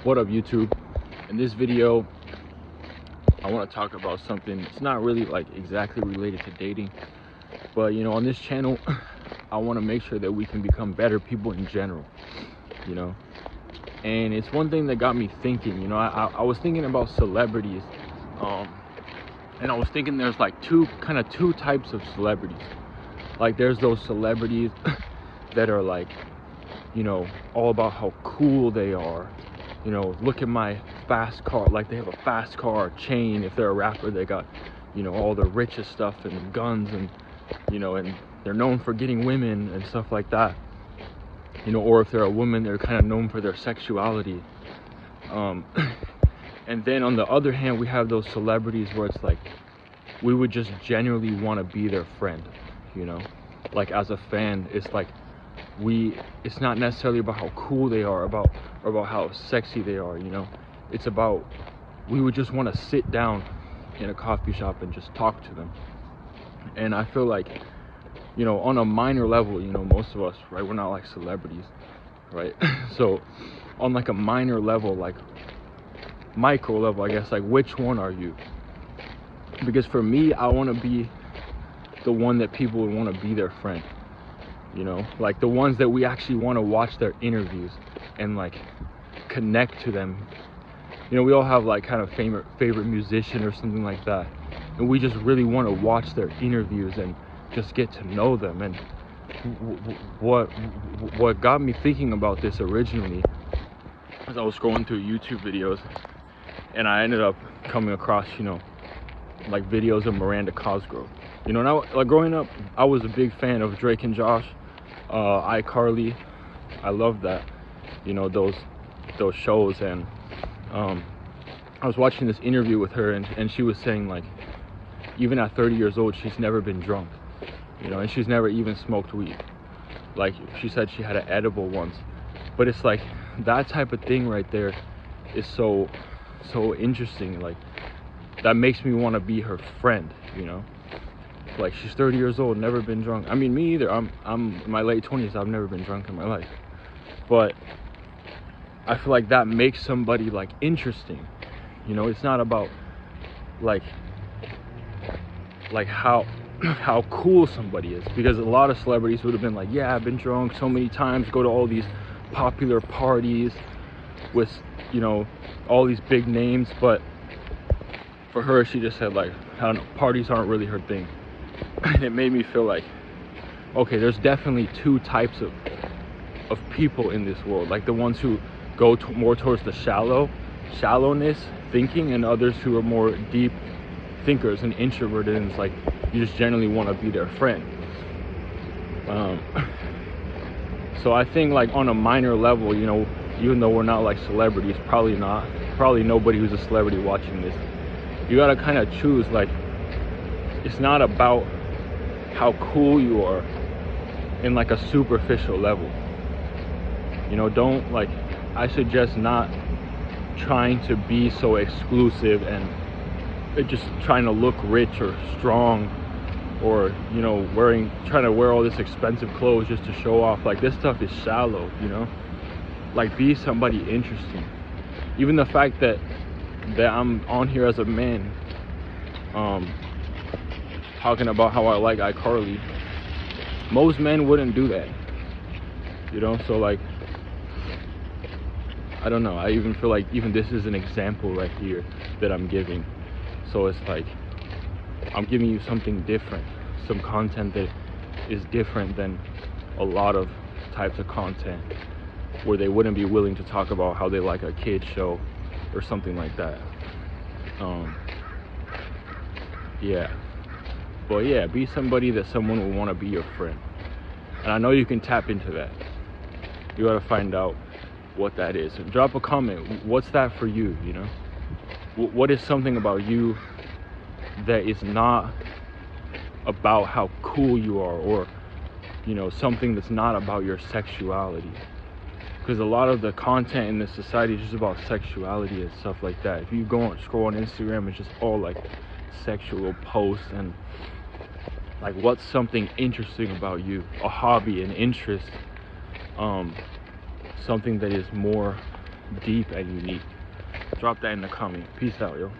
What up, YouTube? In this video, I want to talk about something. It's not really like exactly related to dating, but on this channel, I want to make sure that we can become better people in general, you know. And it's one thing that got me thinking. I was thinking about celebrities, and I was thinking there's like two types of celebrities. Like there's those celebrities that are like, all about how cool they are. Look at my fast car. Like they have a fast car, chain. If they're a rapper, they got, all the richest stuff and guns and, and they're known for getting women and stuff like that. Or if they're a woman, they're kind of known for their sexuality. And then on the other hand, we have those celebrities where it's like, we would just genuinely want to be their friend, like as a fan. It's like, it's not necessarily about how cool they are, or about how sexy they are. It's about, we would just want to sit down in a coffee shop and just talk to them. And I feel like, on a minor level, most of us, right, we're not like celebrities, right? So on like a minor level, like micro level, I guess, like which one are you? Because for me, I want to be the one that people would want to be their friend. Like the ones that we actually want to watch their interviews and like connect to them. We all have like kind of favorite musician or something like that, and we just really want to watch their interviews and just get to know them. And what got me thinking about this originally was I was scrolling through YouTube videos, and I ended up coming across like videos of Miranda Cosgrove. And like growing up, I was a big fan of Drake and Josh, iCarly. I loved that, those shows. And I was watching this interview with her, and she was saying like, even at 30 years old, she's never been drunk, and she's never even smoked weed. Like she said, she had an edible once. But it's like that type of thing right there is so interesting. Like that makes me want to be her friend. Like she's 30 years old, never been drunk. I mean, me either. I'm in my late 20s. I've never been drunk in my life. But I feel like that makes somebody like interesting. It's not about like how cool somebody is, because a lot of celebrities would have been like, yeah, I've been drunk so many times, go to all these popular parties with all these big names. But for her, she just said like, I don't know, parties aren't really her thing. And it made me feel like, okay, there's definitely two types of people in this world. Like the ones who go more towards the shallowness thinking, and others who are more deep thinkers and introverted, and it's like you just generally want to be their friend. So I think like on a minor level, even though we're not like celebrities, probably nobody who's a celebrity watching this, you gotta kind of choose. Like it's not about how cool you are in like a superficial level. Don't like, I suggest not trying to be so exclusive and just trying to look rich or strong, or trying to wear all this expensive clothes just to show off. Like this stuff is shallow. Like be somebody interesting. Even the fact that I'm on here as a man, talking about how I like iCarly, most men wouldn't do that. So like, I don't know, I even feel like even this is an example right here that I'm giving. So it's like, I'm giving you something different, some content that is different than a lot of types of content where they wouldn't be willing to talk about how they like a kid show or something like that. Yeah. But yeah, be somebody that someone will want to be your friend. And I know you can tap into that. You gotta find out what that is. And drop a comment. What's that for you? What is something about you that is not about how cool you are, or something that's not about your sexuality? Because a lot of the content in this society is just about sexuality and stuff like that. If you go and scroll on Instagram, it's just all like sexual posts. And like, what's something interesting about you, a hobby, an interest, something that is more deep and unique? Drop that in the comment. Peace out, yo.